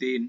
3।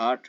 8।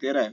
13।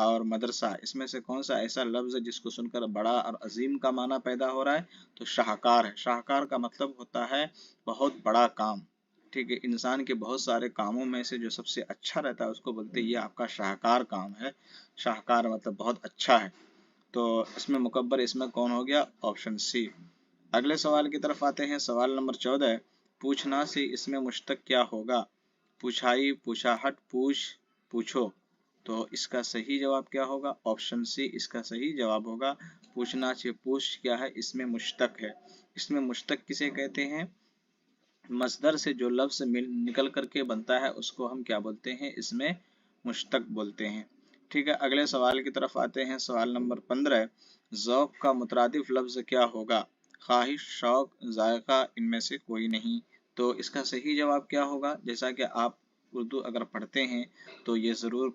اور مدرسہ، اس میں سے کون سا ایسا لفظ ہے جس کو سن کر بڑا اور عظیم کا معنی پیدا ہو رہا ہے؟ تو شاہکار ہے۔ شاہکار کا مطلب ہوتا ہے بہت بڑا کام، ٹھیک ہے، انسان کے بہت سارے کاموں میں سے جو سب سے اچھا رہتا ہے اس کو بولتے ہیں یہ آپ کا شاہکار کام ہے۔ شاہکار مطلب بہت اچھا ہے۔ تو اس میں مکبر اس میں کون ہو گیا؟ Option C. اگلے سوال کی طرف آتے ہیں، سوال نمبر 14 ہے، پوچھنا سے اس میں مشتق کیا ہوگا؟ پوچھائی، پوچھاہٹ، پوچھو۔ تو اس کا صحیح جواب کیا ہوگا؟ آپشن سی اس کا صحیح جواب ہوگا۔ پوچھنا سے پوچھ کیا ہے؟ اس میں مشتق ہے۔ اس میں مشتق کسے کہتے ہیں؟ مصدر سے جو لفظ نکل کر کے بنتا ہے اس کو ہم کیا بولتے ہیں؟ اس میں مشتق بولتے ہیں، ٹھیک ہے۔ اگلے سوال کی طرف آتے ہیں، سوال نمبر 15 ہے، ذوق کا مترادف لفظ کیا ہوگا؟ خواہش، شوق، ذائقہ، ان میں سے کوئی نہیں۔ تو اس کا صحیح جواب کیا ہوگا؟ جیسا کہ آپ اردو اگر پڑھتے ہیں تو یہ ضرور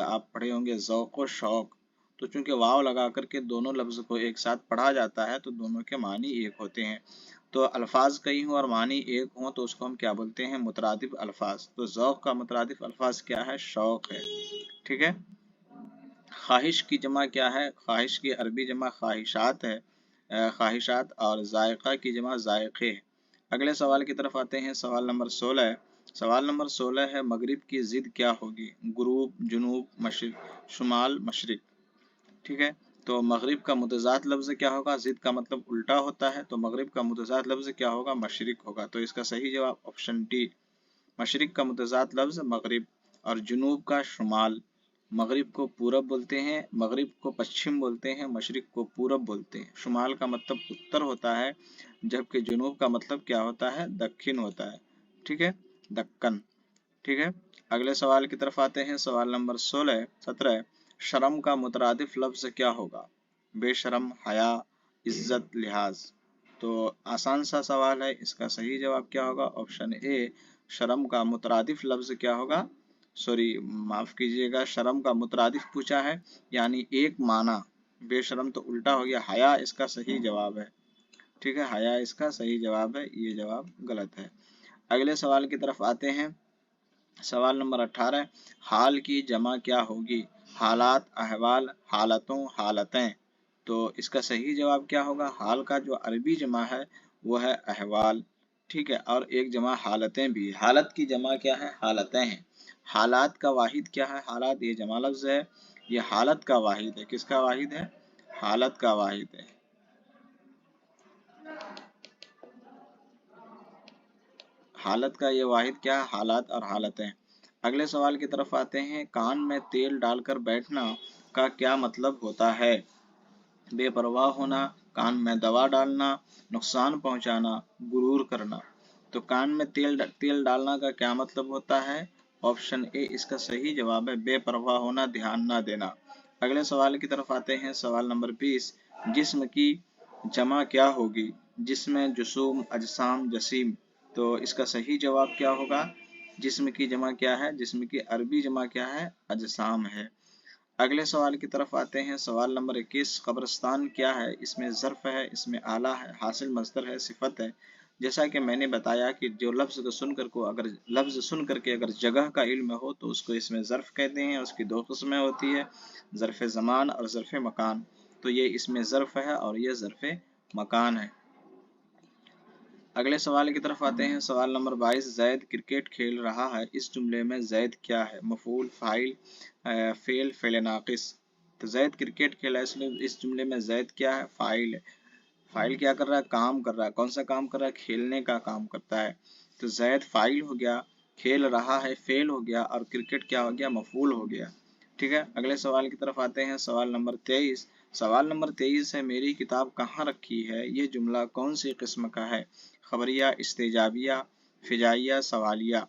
آپ پڑھے ہوں گے ذوق و شوق، تو چونکہ واو لگا کر کے دونوں لفظ کو ایک ساتھ پڑھا جاتا ہے تو دونوں کے معنی ایک ہوتے ہیں۔ تو الفاظ کئی ہوں اور معنی ایک ہوں تو اس کو ہم کیا بولتے ہیں؟ مترادف الفاظ۔ تو ذوق کا مترادف الفاظ کیا ہے؟ شوق ہے، ٹھیک ہے۔ خواہش کی جمع کیا ہے؟ خواہش کی عربی جمع خواہشات ہے، خواہشات، اور ذائقہ کی جمع ذائقے ہے۔ اگلے سوال کی طرف آتے ہیں، سوال نمبر 16 ہے، سوال نمبر 16 ہے، مغرب کی ضد کیا ہوگی؟ غروب، جنوب، مشرق، شمال، مشرق، ٹھیک ہے۔ تو مغرب کا متضاد لفظ کیا ہوگا؟ ضد کا مطلب الٹا ہوتا ہے، تو مغرب کا متضاد لفظ کیا ہوگا؟ مشرق ہوگا۔ تو اس کا صحیح جواب آپشن ڈی، مشرق کا متضاد لفظ مغرب، اور جنوب کا شمال۔ مغرب کو پورب بولتے ہیں، مغرب کو پچھم بولتے ہیں، مشرق کو پورب بولتے ہیں۔ شمال کا مطلب اتر ہوتا ہے، جبکہ جنوب کا مطلب کیا ہوتا ہے؟ دکن ہوتا ہے، ٹھیک ہے، دکن، ٹھیک ہے۔ اگلے سوال کی طرف آتے ہیں، سوال نمبر 17 شرم کا مترادف لفظ کیا ہوگا؟ بے شرم، حیا، عزت، لحاظ۔ تو آسان سا سوال ہے، اس کا صحیح جواب کیا ہوگا؟ آپشن اے، شرم کا مترادف لفظ کیا ہوگا؟ معاف کیجئے گا، شرم کا مترادف پوچھا ہے، یعنی ایک معنی، بے شرم تو الٹا ہو گیا، حیا اس کا صحیح جواب ہے، ٹھیک ہے، حیا اس کا صحیح جواب ہے، یہ جواب غلط ہے۔ اگلے سوال کی طرف آتے ہیں، سوال نمبر 18 حال کی جمع کیا ہوگی؟ حالات، احوال، حالتوں، حالتیں۔ تو اس کا صحیح جواب کیا ہوگا؟ حال کا جو عربی جمع ہے وہ ہے احوال، ٹھیک ہے، اور ایک جمع حالتیں بھی۔ حالت کی جمع کیا ہے؟ حالتیں ہیں۔ حالات کا واحد کیا ہے؟ حالات یہ جمع لفظ ہے، یہ حالت کا واحد ہے۔ کس کا واحد ہے؟ حالت کا واحد ہے۔ حالت کا یہ واحد کیا ہے؟ حالات اور حالتیں۔ اگلے سوال کی طرف آتے ہیں، کان میں تیل ڈال کر بیٹھنا کا کیا مطلب ہوتا ہے؟ بے پرواہ ہونا، کان میں دوا ڈالنا، نقصان پہنچانا، غرور کرنا۔ تو کان میں تیل ڈالنا کا کیا مطلب ہوتا ہے؟ آپشن اے اس کا صحیح جواب ہے، بے پرواہ ہونا، دھیان نہ دینا۔ اگلے سوال کی طرف آتے ہیں، سوال نمبر 20 جسم کی جمع کیا ہوگی؟ جسم، جسوم، اجسام، جسیم۔ تو اس کا صحیح جواب کیا ہوگا؟ جسم کی جمع کیا ہے؟ جسم کی عربی جمع کیا ہے؟ اجسام ہے۔ اگلے سوال کی طرف آتے ہیں، سوال نمبر 21 قبرستان کیا ہے؟ اس میں ظرف ہے، اس میں آلہ ہے، حاصل مصدر ہے، صفت ہے۔ جیسا کہ میں نے بتایا کہ جو لفظ سن کر کے اگر جگہ کا علم ہو تو اس کو اس میں ظرف کہتے ہیں، اس کی دو قسمیں ہوتی ہے، ظرف زمان اور ظرف مکان۔ تو یہ اس میں ظرف ہے اور یہ ظرف مکان ہے۔ اگلے سوال کی طرف آتے ہیں، سوال نمبر 22 زید کرکٹ کھیل رہا ہے، اس جملے میں زید کیا ہے؟ مفعول، فاعل، فعل، فعل ناقص۔ تو زید کرکٹ کھیلا ہے، اس جملے میں زید کیا ہے؟ فاعل ہے۔ فاعل کیا کر رہا ہے؟ کام کر رہا ہے۔ کون سا کام کر رہا ہے؟ کھیلنے کا کام کرتا ہے۔ تو زید فاعل ہو گیا، کھیل رہا ہے فعل ہو گیا، اور کرکٹ کیا ہو گیا؟ مفعول ہو گیا، ٹھیک ہے۔ اگلے سوال کی طرف آتے ہیں، سوال نمبر 23 سوال نمبر 23 ہے، میری کتاب کہاں رکھی ہے؟ یہ جملہ کون سی قسم کا ہے؟ خبریہ، استجابیہ، فجائیہ، سوالیہ۔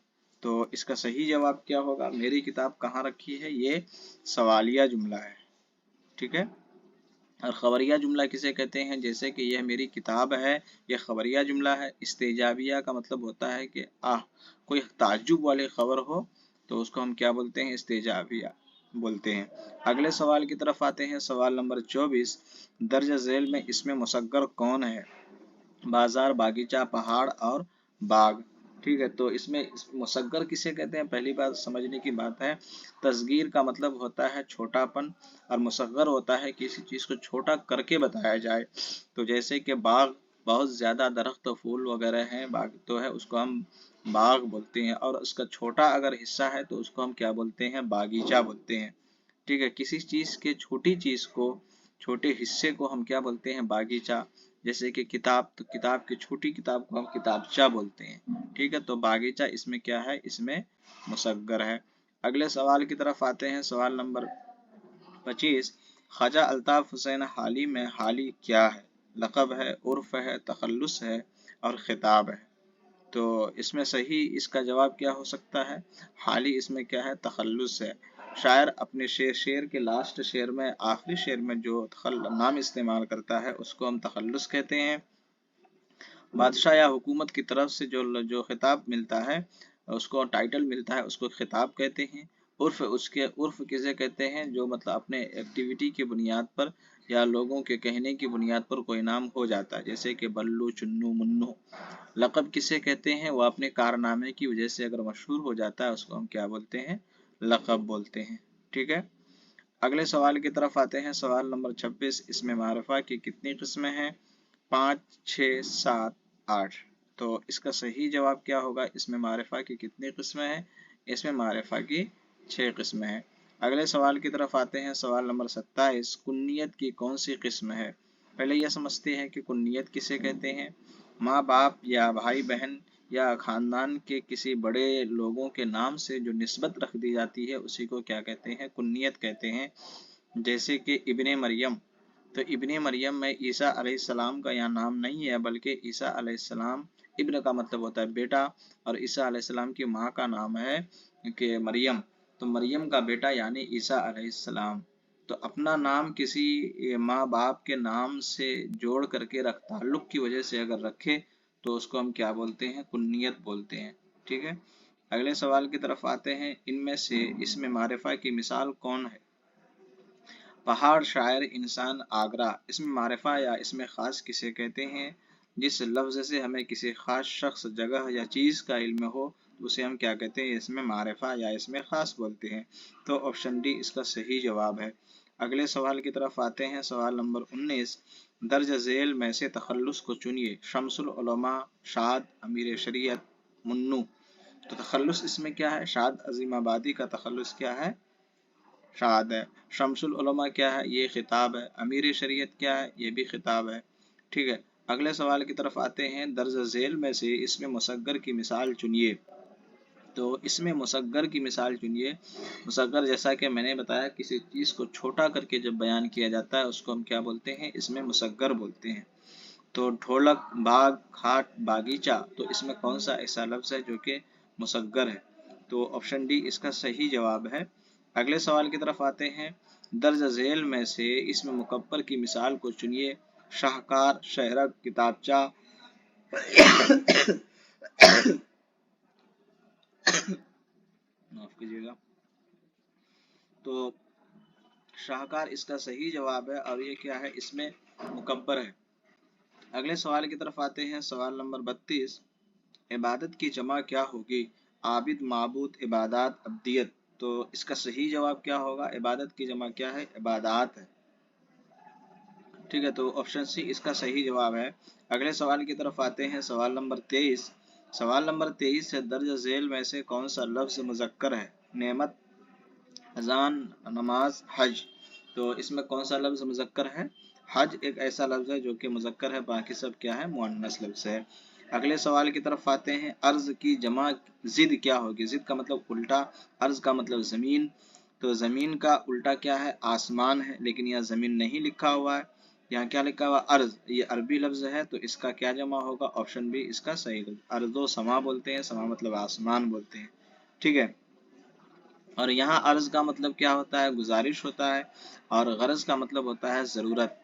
تو اس کا صحیح جواب کیا ہوگا؟ میری کتاب کہاں رکھی ہے، یہ سوالیہ جملہ ہے، ٹھیک ہے۔ اور خبریہ جملہ کسے کہتے ہیں؟ جیسے کہ یہ میری کتاب ہے، یہ خبریہ جملہ ہے۔ استجابیہ کا مطلب ہوتا ہے کہ کوئی تعجب والی خبر ہو تو اس کو ہم کیا بولتے ہیں؟ استجابیہ بولتے ہیں۔ اگلے سوال کی طرف آتے ہیں، سوال نمبر 24 درج ذیل میں اسم مصغر کون ہے؟ بازار، باغیچہ، پہاڑ اور باغ۔ ٹھیک ہے، تو اس میں مصغر کسے کہتے ہیں، پہلی بات سمجھنے کی بات ہے، تصغیر کا مطلب ہوتا ہے چھوٹا پن، اور مصغر ہوتا ہے کسی چیز کو چھوٹا کر کے بتایا جائے. تو جیسے کہ باغ، بہت زیادہ درخت و پھول وغیرہ ہیں، باغ تو ہے، اس کو ہم باغ بولتے ہیں، اور اس کا چھوٹا اگر حصہ ہے تو اس کو ہم کیا بولتے ہیں، باغیچہ بولتے ہیں. ٹھیک ہے، کسی چیز کے چھوٹی چیز کو، چھوٹے حصے کو ہم کیا بولتے ہیں، باغیچہ. جیسے کہ کتاب، تو کتاب کی چھوٹی کتاب کو ہم کتابچہ بولتے ہیں. ٹھیک ہے، تو باغیچہ اس میں کیا ہے، اس میں مصغر ہے. اگلے سوال کی طرف آتے ہیں، سوال نمبر 25. خواجہ الطاف حسین حالی میں حالی کیا ہے، لقب ہے، عرف ہے، تخلص ہے اور خطاب ہے. تو اس میں صحیح اس کا جواب کیا ہو سکتا ہے، حالی اس میں کیا ہے، تخلص ہے. شاعر اپنے شعر کے لاسٹ شعر میں، آخری شعر میں جو نام استعمال کرتا ہے اس کو ہم تخلص کہتے ہیں. بادشاہ یا حکومت کی طرف سے جو خطاب ملتا ہے، اس کو ٹائٹل ملتا ہے، اس کو خطاب کہتے ہیں. عرف کسے کہتے ہیں، جو مطلب اپنے ایکٹیویٹی کی بنیاد پر یا لوگوں کے کہنے کی بنیاد پر کوئی نام ہو جاتا ہے، جیسے کہ بلو، چنو، منو. لقب کسے کہتے ہیں، وہ اپنے کارنامے کی وجہ سے اگر مشہور ہو جاتا ہے اس کو ہم کیا بولتے ہیں، لقب بولتے ہیں. ٹھیک ہے، اگلے سوال کی طرف آتے ہیں، سوال نمبر 26. اس میں معرفہ کی کتنی قسمیں ہیں، 5، 6، 7، 8. تو اس کا صحیح جواب کیا ہوگا، اس میں معرفہ کی کتنی قسمیں ہیں، اس میں معرفہ کی 6 قسمیں ہیں. اگلے سوال کی طرف آتے ہیں، سوال نمبر 27. کنیت کی کون سی قسم ہے. پہلے یہ سمجھتے ہیں کہ کنیت کسے کہتے ہیں. ماں باپ یا بھائی بہن یا خاندان کے کسی بڑے لوگوں کے نام سے جو نسبت رکھ دی جاتی ہے اسی کو کیا کہتے ہیں، کنیت کہتے ہیں. جیسے کہ ابن مریم، تو ابن مریم میں عیسیٰ علیہ السلام کا یہاں نام نہیں ہے، بلکہ عیسیٰ علیہ السلام، ابن کا مطلب ہوتا ہے بیٹا، اور عیسیٰ علیہ السلام کی ماں کا نام ہے کہ مریم، تو مریم کا بیٹا یعنی عیسیٰ علیہ السلام. تو اپنا نام کسی ماں باپ کے نام سے جوڑ کر کے تعلق کی وجہ سے اگر رکھے تو اس کو ہم کیا بولتے ہیں، کنیت بولتے ہیں. ٹھیک ہے، اگلے سوال کی طرف آتے ہیں. ان میں سے اس میں معرفہ کی مثال کون ہے. پہاڑ، شاعر، انسان، آگرہ. اس میں معرفہ یا اس میں خاص کسے کہتے ہیں، جس لفظ سے ہمیں کسی خاص شخص، جگہ یا چیز کا علم ہو تو اسے ہم کیا کہتے ہیں، اس میں معرفہ یا اس میں خاص بولتے ہیں. تو آپشن ڈی اس کا صحیح جواب ہے. اگلے سوال کی طرف آتے ہیں، سوال نمبر 19. درج ذیل میں سے تخلص کو چنیے. شمس العلماء، شاد، امیر شریعت، منو. تو تخلص اس میں کیا ہے، شاد عظیم آبادی کا تخلص کیا ہے، شاد ہے. شمس العلماء کیا ہے، یہ خطاب ہے. امیر شریعت کیا ہے، یہ بھی خطاب ہے. ٹھیک ہے، اگلے سوال کی طرف آتے ہیں. درج ذیل میں سے اس میں مصغر کی مثال چنیے. تو اس میں مصغر کی مثال چنیے. مصغر جیسا کہ میں نے بتایا، کسی چیز کو چھوٹا کر کے جب بیان کیا جاتا ہے اس کو ہم کیا بولتے ہیں، اس میں مصغر بولتے ہیں. تو ڈھولک، باغ، کھاٹ، باغیچہ. تو اس میں کون سا ایسا لفظ ہے جو کہ مصغر ہے. تو آپشن ڈی اس کا صحیح جواب ہے. اگلے سوال کی طرف آتے ہیں. درج ذیل میں سے اس میں مکبر کی مثال کو چنیے. شاہکار، شہرک، کتابچہ. معاف کیجیے گا. تو شاہکار اس کا صحیح جواب ہے، اور یہ کیا ہے، اس میں مکبر ہے. اگلے سوال کی طرف آتے ہیں، سوال نمبر 32. عبادت کی جمع کیا ہوگی. عابد، معبود، عبادات، عبدیت. تو اس کا صحیح جواب کیا ہوگا، عبادت کی جمع کیا ہے، عبادات ہے. ٹھیک ہے، تو آپشن سی اس کا صحیح جواب ہے. اگلے سوال کی طرف آتے ہیں، سوال نمبر 23. سوال نمبر 23 سے درج ذیل میں سے کون سا لفظ مذکر ہے. نعمت، اذان، نماز، حج. تو اس میں کون سا لفظ مذکر ہے، حج ایک ایسا لفظ ہے جو کہ مذکر ہے، باقی سب کیا ہے، مؤنث لفظ ہے. اگلے سوال کی طرف آتے ہیں. ارض کی جمع ضد کیا ہوگی. ضد کا مطلب الٹا، ارض کا مطلب زمین. تو زمین کا الٹا کیا ہے، آسمان ہے، لیکن یہاں زمین نہیں لکھا ہوا ہے، یہاں کیا لکھا ہوا، ارض. یہ عربی لفظ ہے، تو اس کا کیا جمع ہوگا، آپشن بی اس کا صحیح لفظ. ارض و سما بولتے ہیں، سما مطلب آسمان بولتے ہیں. ٹھیک ہے، اور یہاں عرض کا مطلب کیا ہوتا ہے، گزارش ہوتا ہے، اور غرض کا مطلب ہوتا ہے ضرورت.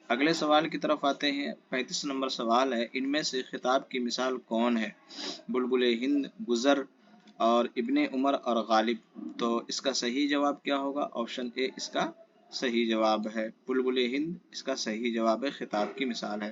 اگلے سوال کی طرف آتے ہیں. 35 نمبر سوال ہے. ان میں سے خطاب کی مثال کون ہے. بلبل ہند، گزر، اور ابن عمر اور غالب. تو اس کا صحیح جواب کیا ہوگا، آپشن اے اس کا صحیح جواب ہے. بلبل ہند اس کا صحیح جواب ہے، خطاب کی مثال ہے.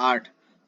8।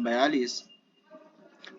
42,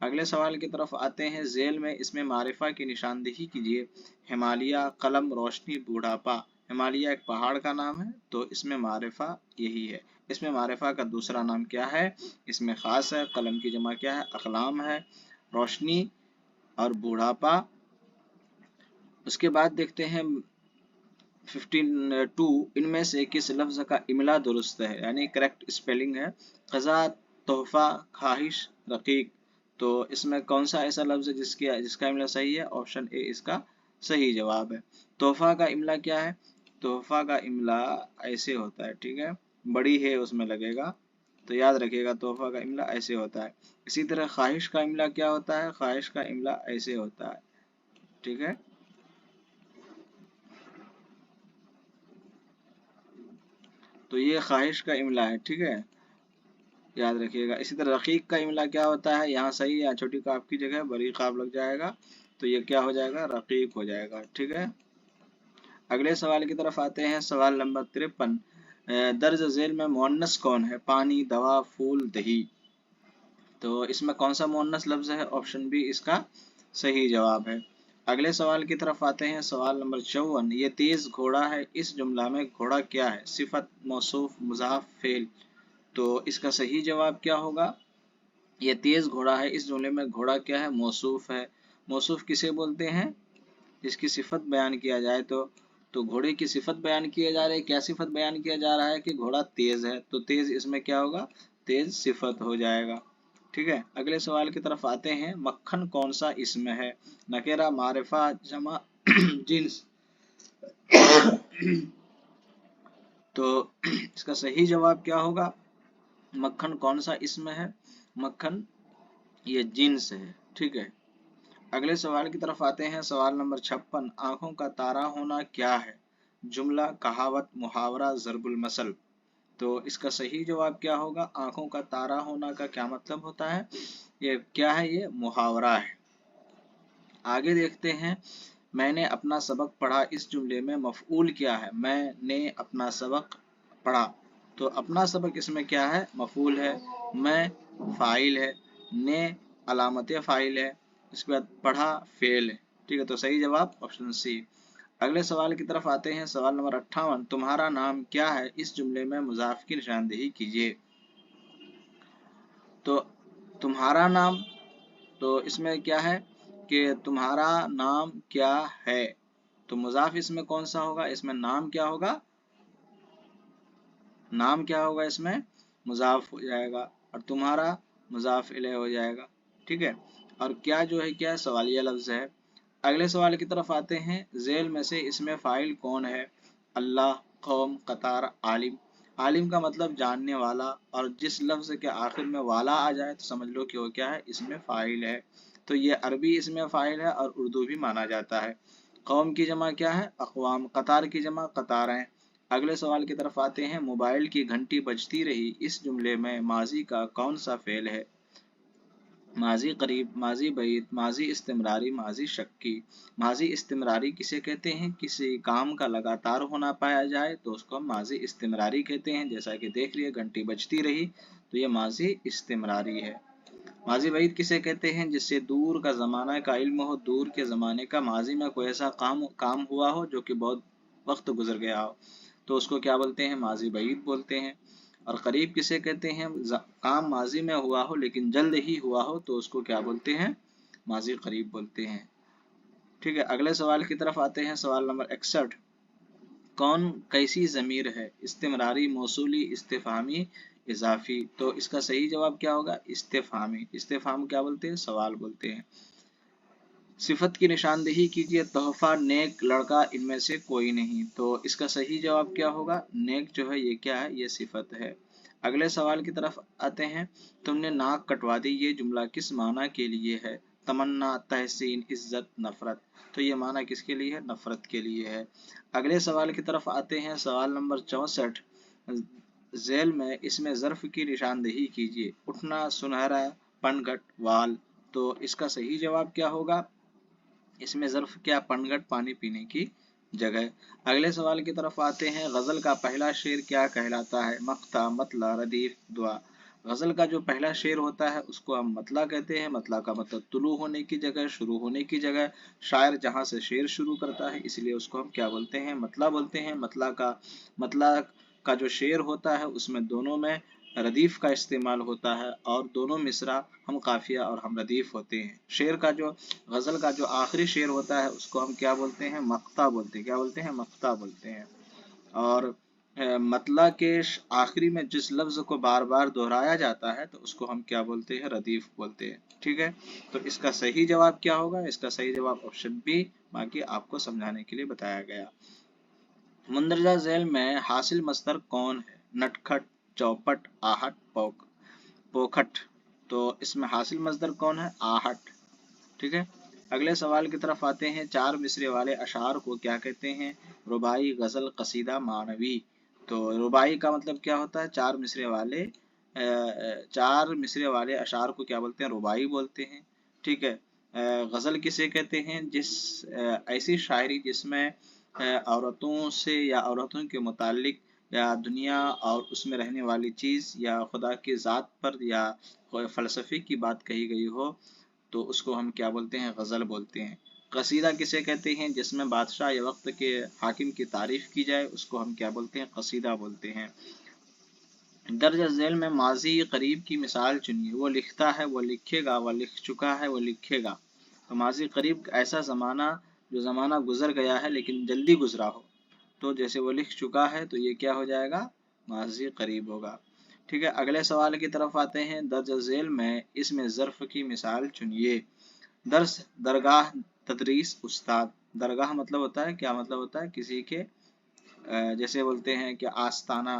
اگلے سوال کی طرف آتے ہیں، ذیل میں اس میں معرفہ کی نشاندہی کیجیے۔ ہمالیہ، قلم، روشنی، بوڑھاپا۔ ہمالیہ ایک پہاڑ کا نام ہے، تو اس میں معرفہ یہی ہے۔ اس میں معرفہ کا دوسرا نام کیا ہے؟ اس میں خاص ہے۔ قلم کی جمع کیا ہے؟ اقلام ہے۔ روشنی اور بوڑھاپا۔ اس کے بعد دیکھتے ہیں 15(2) ان میں سے کس لفظ کا املا درست ہے، یعنی کریکٹ اسپیلنگ ہے؟ قضا، تحفہ، خواہش، رقیق۔ تو اس میں کون سا ایسا لفظ ہے جس کا املا صحیح ہے؟ آپشن اے اس کا صحیح جواب ہے۔ تحفہ کا املا کیا ہے؟ تحفہ کا املا ایسے ہوتا ہے، ٹھیک ہے، بڑی ہے اس میں لگے گا، تو یاد رکھیے گا تحفہ کا املا ایسے ہوتا ہے۔ اسی طرح خواہش کا املا کیا ہوتا ہے؟ خواہش کا املا ایسے ہوتا ہے، ٹھیک ہے۔ تو یہ خواہش کا املا ہے، ٹھیک ہے، یاد رکھیے گا۔ اسی طرح رقیق کا املا کیا ہوتا ہے؟ یہاں صحیح ہے، چھوٹی قاف کی جگہ بڑی قاف لگ جائے گا، تو یہ کیا ہو جائے گا؟ رقیق ہو جائے گا، ٹھیک ہے۔ اگلے سوال کی طرف آتے ہیں، سوال نمبر 53۔ درج ذیل میں مؤنث کون ہے؟ پانی، دوا، پھول، دہی۔ تو اس میں کون سا مؤنث لفظ ہے؟ آپشن بی اس کا صحیح جواب ہے۔ اگلے سوال کی طرف آتے ہیں، سوال نمبر 54۔ یہ تیز گھوڑا ہے، اس جملہ میں گھوڑا کیا ہے؟ صفت، موصوف، مضاف، فعل۔ تو اس کا صحیح جواب کیا ہوگا؟ یہ تیز گھوڑا ہے، اس جملے میں گھوڑا کیا ہے؟ موصوف ہے۔ موصوف کسے بولتے ہیں؟ جس کی صفت بیان کیا جائے تو گھوڑے کی صفت بیان کیا جا رہا ہے۔ کیا صفت بیان کیا جا رہا ہے؟ کہ گھوڑا تیز ہے، تو تیز اس میں کیا ہوگا؟ تیز صفت ہو جائے گا، ٹھیک ہے۔ اگلے سوال کی طرف آتے ہیں، مکھن کون سا اسم ہے؟ نکرہ، معرفہ، جمع، جنس۔ تو اس کا صحیح جواب کیا ہوگا؟ مکھن کون سا اسم ہے؟ مکھن یہ جنس ہے، ٹھیک ہے۔ اگلے سوال کی طرف آتے ہیں، سوال نمبر 56۔ آنکھوں کا تارا ہونا کیا ہے؟ جملہ، کہاوت، محاورہ، ضرب المثل۔ تو اس کا صحیح جواب کیا ہوگا؟ آنکھوں کا تارا ہونا کا کیا مطلب ہوتا ہے؟ یہ کیا ہے؟ یہ محاورہ ہے۔ آگے دیکھتے ہیں، میں نے اپنا سبق پڑھا، اس جملے میں مفعول کیا ہے؟ میں نے اپنا سبق پڑھا، تو اپنا سبق اس میں کیا ہے؟ مفعول ہے۔ میں فاعل ہے، نے علامت فاعل ہے، اس کے بعد پڑھا فعل ہے، ٹھیک ہے۔ تو صحیح جواب آپشن سی۔ اگلے سوال کی طرف آتے ہیں، سوال نمبر 58۔ تمہارا نام کیا ہے؟ اس جملے میں مضاف کی نشاندہی کیجیے۔ تو تمہارا نام، تو اس میں کیا ہے کہ تمہارا نام کیا ہے؟ تو مضاف اس میں کون سا ہوگا؟ اس میں نام کیا ہوگا؟ نام کیا ہوگا؟ اس میں مضاف ہو جائے گا، اور تمہارا مضاف الیہ ہو جائے گا، ٹھیک ہے۔ اور کیا جو ہے کیا سوالیہ لفظ ہے۔ اگلے سوال کی طرف آتے ہیں، ذیل میں سے اس میں فاعل کون ہے؟ اللہ، قوم، قطار، عالم۔ عالم کا مطلب جاننے والا، اور جس لفظ کے آخر میں والا آ جائے تو سمجھ لو کہ وہ کیا ہے؟ اس میں فاعل ہے۔ تو یہ عربی اس میں فاعل ہے اور اردو بھی مانا جاتا ہے۔ قوم کی جمع کیا ہے؟ اقوام۔ قطار کی جمع قطاریں۔ اگلے سوال کی طرف آتے ہیں، موبائل کی گھنٹی بجتی رہی، اس جملے میں ماضی کا کون سا فعل ہے؟ ماضی قریب، ماضی بعید، ماضی استمراری، ماضی شکی۔ ماضی استمراری کسے کہتے ہیں؟ کسی کام کا لگاتار ہونا پایا جائے تو اس کو ہم ماضی استمراری کہتے ہیں، جیسا کہ دیکھ لیے گھنٹی بجتی رہی، تو یہ ماضی استمراری ہے۔ ماضی بعید کسے کہتے ہیں؟ جس سے دور کا زمانہ کا علم ہو، دور کے زمانے کا ماضی میں کوئی ایسا کام ہوا ہو جو کہ بہت وقت گزر گیا ہو، تو اس کو کیا بولتے ہیں؟ ماضی بعید بولتے ہیں۔ اور قریب کسے کہتے ہیں؟ کام ماضی میں ہوا ہو لیکن جلد ہی ہوا ہو تو اس کو کیا بولتے ہیں؟ ماضی قریب بولتے ہیں، ٹھیک ہے۔ اگلے سوال کی طرف آتے ہیں، سوال نمبر 61۔ کون کیسی ضمیر ہے؟ استمراری، موصولی، استفہامی، اضافی۔ تو اس کا صحیح جواب کیا ہوگا؟ استفہامی۔ استفہام کیا بولتے ہیں؟ سوال بولتے ہیں۔ صفت کی نشاندہی کیجیے، تحفہ، نیک، لڑکا، ان میں سے کوئی نہیں۔ تو اس کا صحیح جواب کیا ہوگا؟ نیک جو ہے یہ کیا ہے؟ یہ صفت ہے۔ اگلے سوال کی طرف آتے ہیں، تم نے ناک کٹوا دی، یہ جملہ کس معنی کے لیے ہے؟ تمنا، تحسین، عزت، نفرت۔ تو یہ معنی کس کے لیے ہے؟ نفرت کے لیے ہے۔ اگلے سوال کی طرف آتے ہیں، سوال نمبر 64۔ ذیل میں اس میں ظرف کی نشاندہی کیجیے، اٹھنا، سنہرا، پن گھٹ، وال۔ تو اس کا صحیح جواب کیا ہوگا؟ اس میں ظرف کیا؟ پن گھٹ، پانی پینے کی جگہ۔ اگلے سوال کی طرف آتے ہیں، غزل کا پہلا شعر کیا کہلاتا ہے؟ مقطع، مطلع، ردیف، دعا۔ غزل کا جو پہلا شعر ہوتا ہے اس کو ہم مطلع کہتے ہیں. مطلع کا مطلب طلوع ہونے کی جگہ، شروع ہونے کی جگہ، شاعر جہاں سے شعر شروع کرتا ہے، اس لیے اس کو ہم کیا بولتے ہیں؟ مطلع بولتے ہیں. مطلع کا جو شعر ہوتا ہے اس میں دونوں میں ردیف کا استعمال ہوتا ہے اور دونوں مصرع ہم قافیہ اور ہم ردیف ہوتے ہیں. شعر کا جو غزل کا جو آخری شعر ہوتا ہے اس کو ہم کیا بولتے ہیں؟ مقطع بولتے ہیں. کیا بولتے ہیں؟ مقطع بولتے ہیں. اور مطلع کے آخری میں جس لفظ کو بار بار دہرایا جاتا ہے تو اس کو ہم کیا بولتے ہیں؟ ردیف بولتے ہیں. ٹھیک ہے، تو اس کا صحیح جواب کیا ہوگا؟ اس کا صحیح جواب آپشن بی، باقی آپ کو سمجھانے کے لیے بتایا گیا. مندرجہ ذیل میں حاصل مصدر کون ہے؟ نٹکھٹ، چوپٹ، آہٹ، پوکھٹ. تو اس میں حاصل مصدر کون ہے؟ آہٹ. ٹھیک ہے، اگلے سوال کی طرف آتے ہیں. چار مصرے والے اشعار کو کیا کہتے ہیں؟ رباعی، غزل، قصیدہ، معنوی. تو رباعی کا مطلب کیا ہوتا ہے؟ چار مصرے والے اشعار کو کیا بولتے ہیں؟ رباعی بولتے ہیں. ٹھیک ہے، غزل کسے کہتے ہیں؟ ایسی شاعری جس میں عورتوں سے یا عورتوں کے متعلق یا دنیا اور اس میں رہنے والی چیز یا خدا کی ذات پر یا فلسفے کی بات کہی گئی ہو، تو اس کو ہم کیا بولتے ہیں؟ غزل بولتے ہیں. قصیدہ کسے کہتے ہیں؟ جس میں بادشاہ یا وقت کے حاکم کی تعریف کی جائے اس کو ہم کیا بولتے ہیں؟ قصیدہ بولتے ہیں. درج ذیل میں ماضی قریب کی مثال چنیے. وہ لکھتا ہے، وہ لکھے گا، وہ لکھ چکا ہے، وہ لکھے گا. تو ماضی قریب ایسا زمانہ جو زمانہ گزر گیا ہے لیکن جلدی گزرا ہو. تو جیسے وہ لکھ چکا ہے تو یہ کیا ہو جائے گا؟ ماضی قریب ہوگا. ٹھیک ہے، اگلے سوال کی طرف آتے ہیں. درج ذیل میں اس میں ظرف کی مثال چنیے. درس، درگاہ، تدریس، استاد. درگاہ مطلب ہوتا ہے، کیا مطلب ہوتا ہے؟ کسی کے جیسے بولتے ہیں کہ آستانہ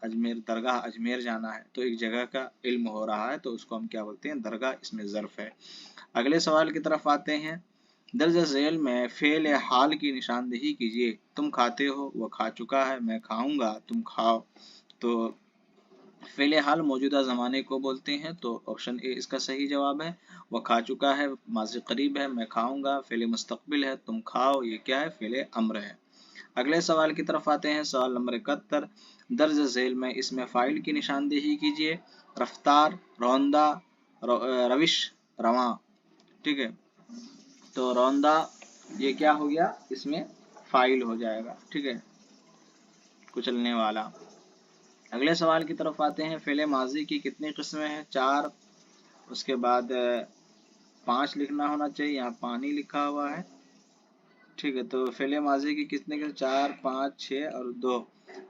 اجمیر، درگاہ اجمیر جانا ہے تو ایک جگہ کا علم ہو رہا ہے تو اس کو ہم کیا بولتے ہیں؟ درگاہ. اس میں ظرف ہے. اگلے سوال کی طرف آتے ہیں. درج ذیل میں فعل حال کی نشاندہی کیجیے. تم کھاتے ہو، وہ کھا چکا ہے، میں کھاؤں گا، تم کھاؤ. تو فعل حال موجودہ زمانے کو بولتے ہیں تو آپشن اے اس کا صحیح جواب ہے. وہ کھا چکا ہے ماضی قریب ہے، میں کھاؤں گا فعل مستقبل ہے، تم کھاؤ یہ کیا ہے؟ فعل امر ہے. اگلے سوال کی طرف آتے ہیں. سوال نمبر 71. درج ذیل میں اس میں فاعل کی نشاندہی کیجیے. رفتار، روندا، روش، رواں. ٹھیک ہے، تو روندا یہ کیا ہو گیا؟ اس میں فاعل ہو جائے گا. ٹھیک ہے، کچلنے والا. اگلے سوال کی طرف آتے ہیں. فعل ماضی کی کتنی قسمیں ہیں؟ 4. اس کے بعد 5 لکھنا ہونا چاہیے، یہاں پانی لکھا ہوا ہے. ٹھیک ہے، تو فعل ماضی کی کتنے قسم؟ 4، 5، 6 اور 2.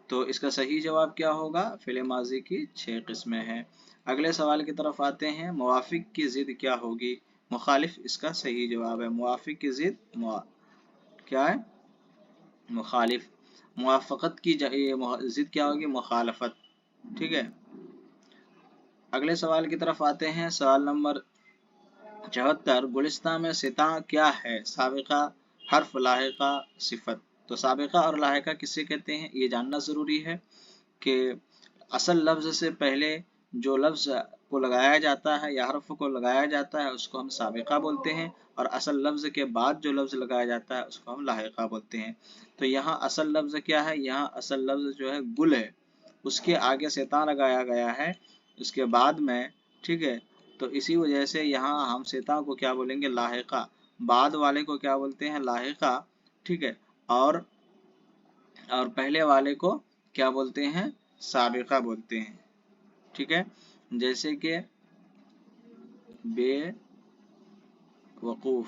تو اس کا صحیح جواب کیا ہوگا؟ فعل ماضی کی 6 قسمیں ہیں. اگلے سوال کی طرف آتے ہیں. موافق کی ضد کیا ہوگی؟ مخالف اس کا صحیح جواب ہے. موافق کی ضد کیا ہے؟ مخالف. موافقت کی ضد کیا ہوگی؟ مخالفت. ٹھیک ہے، اگلے سوال کی طرف آتے ہیں. سوال نمبر 74. گلستہ میں ستاں کیا ہے؟ سابقہ، حرف، لاحقہ، صفت. تو سابقہ اور لاحقہ کسے کہتے ہیں؟ یہ جاننا ضروری ہے کہ اصل لفظ سے پہلے جو لفظ کو لگایا جاتا ہے یا حرف کو لگایا جاتا ہے اس کو ہم سابقہ بولتے ہیں، اور اصل لفظ کے بعد جو لفظ لگایا جاتا ہے اس کو ہم لاحقہ بولتے ہیں. تو یہاں اصل لفظ کیا ہے؟ یہاں اصل لفظ جو ہے گل ہے، اس کے آگے ستاں لگایا گیا ہے اس کے بعد میں. ٹھیک ہے، تو اسی وجہ سے یہاں ہم ستاں کو کیا بولیں گے؟ لاحقہ. بعد والے کو کیا بولتے ہیں؟ لاحقہ. ٹھیک ہے، اور پہلے والے کو کیا بولتے ہیں؟ سابقہ بولتے ہیں. ٹھیک ہے، جیسے کہ بے وقوف.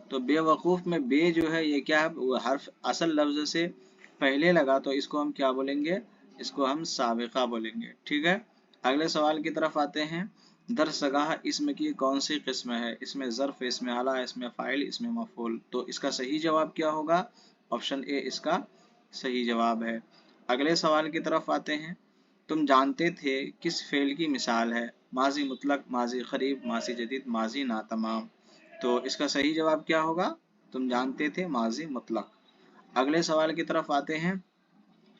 تو بے وقوف میں بے جو ہے یہ کیا ہے؟ وہ حرف اصل لفظ سے پہلے لگا تو اس کو ہم کیا بولیں گے؟ اس کو ہم سابقہ بولیں گے. ٹھیک ہے، اگلے سوال کی طرف آتے ہیں. درسگاہ اسم کی کون سی قسم ہے؟ اس میں ظرف، اس میں اعلیٰ، اس میں فاعل، اس میں مفعول. تو اس کا صحیح جواب کیا ہوگا؟ آپشن اے اس کا صحیح جواب ہے. اگلے سوال کی طرف آتے ہیں. تم جانتے تھے کس فعل کی مثال ہے؟ ماضی مطلق، ماضی قریب، ماضی جدید، ماضی ناتمام. تو اس کا صحیح جواب کیا ہوگا؟ تم جانتے تھے ماضی مطلق. اگلے سوال کی طرف آتے ہیں.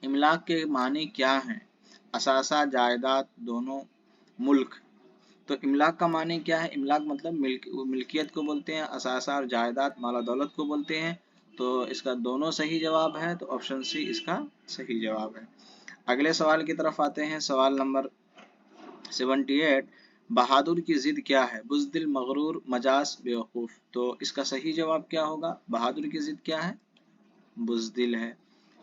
املاک کے معنی کیا ہیں؟ اثاثہ، جائیداد، دونوں، ملک. تو املاک کا معنی کیا ہے؟ املاک مطلب ملکیت کو بولتے ہیں. اثاثہ اور جائیداد مال و دولت کو بولتے ہیں. تو اس کا دونوں صحیح جواب ہے، تو آپشن سی اس کا صحیح جواب ہے۔ اگلے سوال کی طرف آتے ہیں، سوال نمبر 78، بہادر کی ضد کیا ہے؟ بزدل، مغرور، مجاز، بیوقوف۔ تو اس کا صحیح جواب کیا ہوگا؟ بہادر کی ضد کیا ہے؟ بزدل ہے۔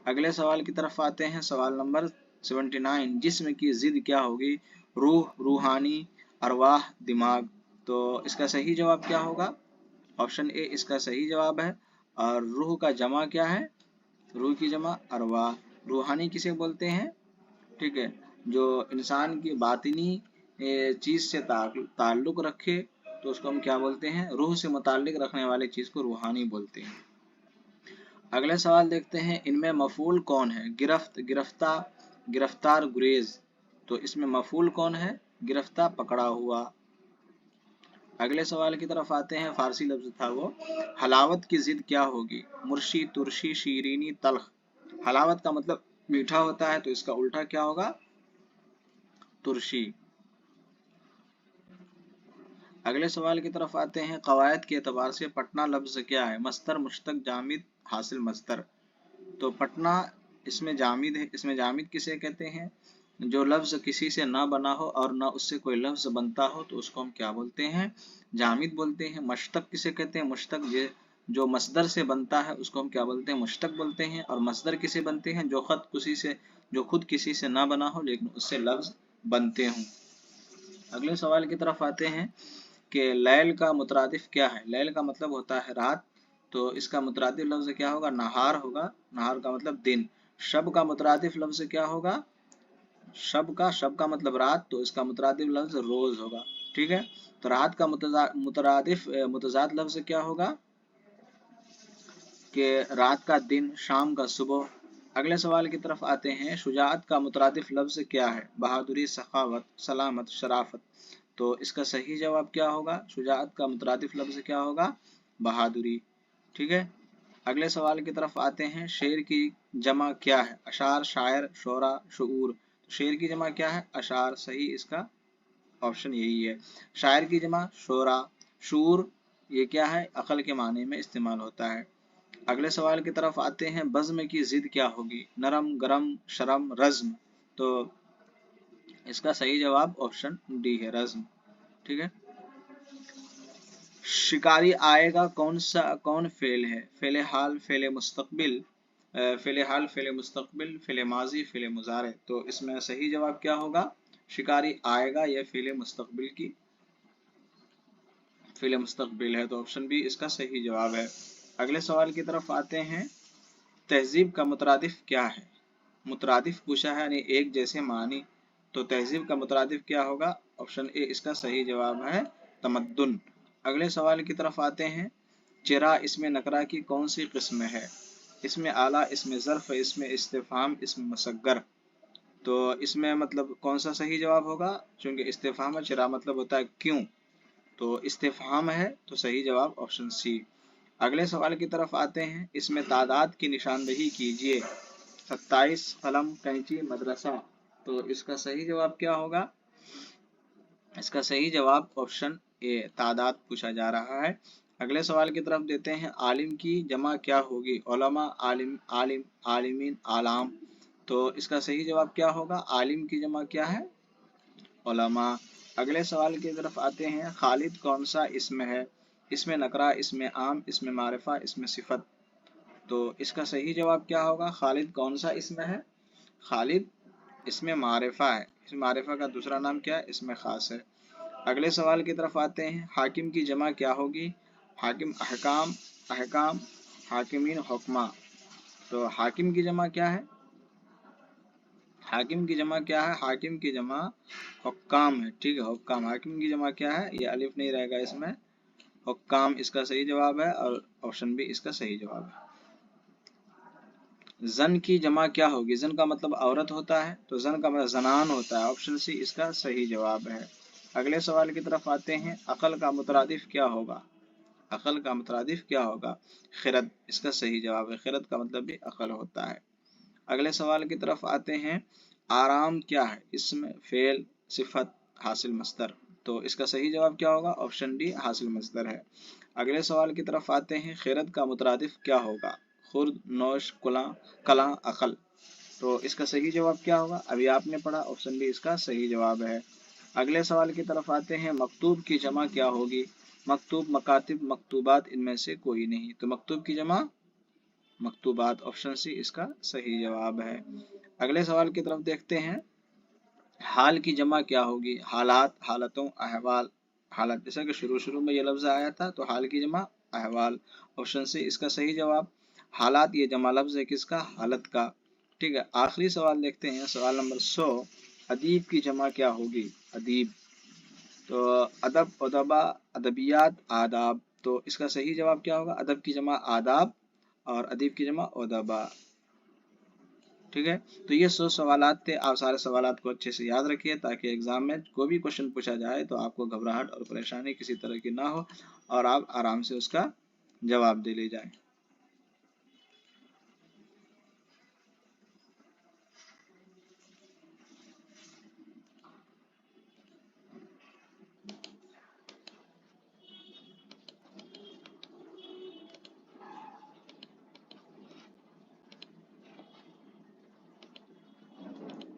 اگلے سوال کی طرف آتے ہیں، سوال نمبر 79، جسم کی ضد کیا ہوگی؟ روح، روحانی، ارواح، دماغ۔ تو اس کا صحیح جواب کیا ہوگا؟ آپشن اے اس کا صحیح جواب ہے۔ اور روح کا جمع کیا ہے؟ روح کی جمع ارواح۔ روحانی کسے بولتے ہیں؟ ٹھیک ہے، جو انسان کی باطنی چیز سے تعلق رکھے تو اس کو ہم کیا بولتے ہیں؟ روح سے متعلق رکھنے والے چیز کو روحانی بولتے ہیں۔ اگلے سوال دیکھتے ہیں، ان میں مفعول کون ہے؟ گرفت، گرفتہ، گرفتار، گریز۔ تو اس میں مفعول کون ہے؟ گرفتہ، پکڑا ہوا۔ اگلے سوال کی طرف آتے ہیں، فارسی لفظ تھا وہ، حلاوت کی ضد کیا ہوگی؟ مرشی، ترشی، شیرینی، تلخ۔ حلاوت کا مطلب میٹھا ہوتا ہے، تو اس کا الٹا کیا ہوگا؟ ترشی۔ اگلے سوال کی طرف آتے ہیں، قواعد کے اعتبار سے پٹنا لفظ کیا ہے؟ مصدر، مشتق، جامد، حاصل مصدر۔ تو پٹنا اس میں جامد ہے۔ اس میں جامد کسے کہتے ہیں؟ جو لفظ کسی سے نہ بنا ہو اور نہ اس سے کوئی لفظ بنتا ہو تو اس کو ہم کیا بولتے ہیں؟ جامد بولتے ہیں۔ مشتق کسے کہتے ہیں؟ مشتق جو مصدر سے بنتا ہے اس کو ہم کیا بولتے ہیں؟ مشتق بولتے ہیں۔ اور مصدر کسے بنتے ہیں؟ جو خود کسی سے نہ بنا ہو لیکن اس سے لفظ بنتے ہوں۔ اگلے سوال کی طرف آتے ہیں کہ لیل کا مترادف کیا ہے؟ لیل کا مطلب ہوتا ہے رات، تو اس کا مترادف لفظ کیا ہوگا؟ نہار ہوگا۔ نہار کا مطلب دن۔ شب کا مترادف لفظ کیا ہوگا؟ شب کا مطلب رات، تو اس کا مترادف لفظ روز ہوگا۔ ٹھیک ہے، تو رات کا مترادف متضاد لفظ کیا ہوگا؟ کہ رات کا دن، شام کا صبح۔ اگلے سوال کی طرف آتے ہیں، شجاعت کا مترادف لفظ کیا ہے؟ بہادری، سخاوت، سلامت، شرافت۔ تو اس کا صحیح جواب کیا ہوگا؟ شجاعت کا مترادف لفظ کیا ہوگا؟ بہادری۔ ٹھیک ہے، اگلے سوال کی طرف آتے ہیں، شعر کی جمع کیا ہے؟ اشعار، شاعر، شعرا، شعور۔ شعر کی جمع کیا ہے؟ اشعار۔ صحیح اس کا آپشن یہی ہے۔ شاعر کی جمع شعرا۔ شعور یہ کیا ہے؟ عقل کے معنی میں استعمال ہوتا ہے۔ اگلے سوال کی طرف آتے ہیں، بزم کی ضد کیا ہوگی؟ نرم، گرم، شرم، رزم۔ تو اس کا صحیح جواب آپشن ڈی ہے، رزم۔ ٹھیک ہے، شکاری آئے گا کون فعل ہے؟ فعل حال، فعل مستقبل، فعل ماضی، فعل مضارع۔ تو اس میں صحیح جواب کیا ہوگا؟ شکاری آئے گا یہ فعل مستقبل ہے، تو آپشن بی اس کا صحیح جواب ہے۔ اگلے سوال کی طرف آتے ہیں، تہذیب کا مترادف کیا ہے؟ مترادف پوچھا ہے یعنی ایک جیسے معنی، تو تہذیب کا مترادف کیا ہوگا؟ آپشن اے اس کا صحیح جواب ہے، تمدن۔ اگلے سوال کی طرف آتے ہیں، چرا اسم نکرہ کی کون سی قسم ہے؟ اسم اعلیٰ، اسم ظرف، اسم استفہام، اسم مصغر۔ تو اس میں مطلب کون سا صحیح جواب ہوگا؟ چونکہ استفہام چرا مطلب ہوتا ہے کیوں، تو استفہام ہے، تو صحیح جواب آپشن سی۔ اگلے سوال کی طرف آتے ہیں، اس میں تعداد کی نشاندہی کیجیے۔ 27، قلم، کینچی، مدرسہ۔ تو اس کا صحیح جواب کیا ہوگا؟ اس کا صحیح جواب آپشن اے، تعداد پوچھا جا رہا ہے۔ اگلے سوال کی طرف دیتے ہیں، عالم کی جمع کیا ہوگی؟ علماء، عالم، عالمین، عالم۔ تو اس کا صحیح جواب کیا ہوگا؟ عالم کی جمع کیا ہے؟ علماء۔ اگلے سوال کی طرف آتے ہیں، خالد کون سا اسم ہے؟ اسم نکرہ، اسم عام، اسم معرفہ، اسم صفت۔ تو اس کا صحیح جواب کیا ہوگا؟ خالد کون سا اسم ہے؟ خالد اسم معرفہ ہے۔ اسم معرفہ کا دوسرا نام کیا ہے؟ اسم خاص ہے۔ اگلے سوال کی طرف آتے ہیں، حاکم کی جمع کیا ہوگی؟ حاکم احکام، احکام، حاکمین، حکمہ۔ تو حاکم کی جمع کیا ہے؟ حاکم کی جمع کیا ہے؟ حاکم کی جمع حکام ہے۔ ٹھیک ہے، حکام۔ حاکم کی جمع کیا ہے؟ یہ الف نہیں رہے گا اس میں، حکام اس کا صحیح جواب ہے، اور آپشن بھی اس کا صحیح جواب ہے۔ زن کی جمع کیا ہوگی؟ زن کا مطلب عورت ہوتا ہے، تو زن کا مطلب زنان ہوتا ہے، آپشن سی اس کا صحیح جواب ہے۔ اگلے سوال کی طرف آتے ہیں، عقل کا مترادف کیا ہوگا؟ عقل کا مترادف کیا ہوگا؟ خرد، اس کا صحیح جواب ہے، خرد کا مطلب بھی عقل ہوتا ہے۔ اگلے سوال کی طرف آتے ہیں، آرام کیا ہے؟ اسم، فعل، صفت، حاصل مصدر۔ تو اس کا صحیح جواب کیا ہوگا؟ آپشن ڈی حاصل مصدر ہے۔ اگلے سوال کی طرف آتے ہیں، خیرت کا مترادف کیا ہوگا؟ خرد، نوش، کلاں، عقل۔ تو اس کا صحیح جواب کیا ہوگا؟ ابھی آپ نے پڑھا، آپشن بی اس کا صحیح جواب ہے۔ اگلے سوال کی طرف آتے ہیں، مکتوب کی جمع کیا ہوگی؟ مکتوب، مکاتب، مکتوبات، ان میں سے کوئی نہیں۔ تو مکتوب کی جمع مکتوبات، آپشن سی اس کا صحیح جواب ہے۔ اگلے سوال کی طرف دیکھتے ہیں، حال کی جمع کیا ہوگی؟ حالات، حالتوں، احوال۔ حالت، جیسا کہ شروع میں یہ لفظ آیا تھا تو حال کی جمع احوال، آپشن سی اس کا صحیح جواب۔ حالات یہ جمع لفظ ہے کس کا؟ حالت کا۔ ٹھیک ہے، آخری سوال دیکھتے ہیں، سوال نمبر 100، ادیب کی جمع کیا ہوگی؟ ادیب، تو ادب، ادبا، ادبیات، آداب۔ تو اس کا صحیح جواب کیا ہوگا؟ ادب کی جمع آداب اور ادیب کی جمع ادبا۔ ٹھیک ہے، تو یہ 100 سوالات تھے، آپ سارے سوالات کو اچھے سے یاد رکھیے تاکہ ایگزام میں کوئی بھی کوشچن پوچھا جائے تو آپ کو گھبراہٹ اور پریشانی کسی طرح کی نہ ہو اور آپ آرام سے اس کا جواب دے لے جائیں۔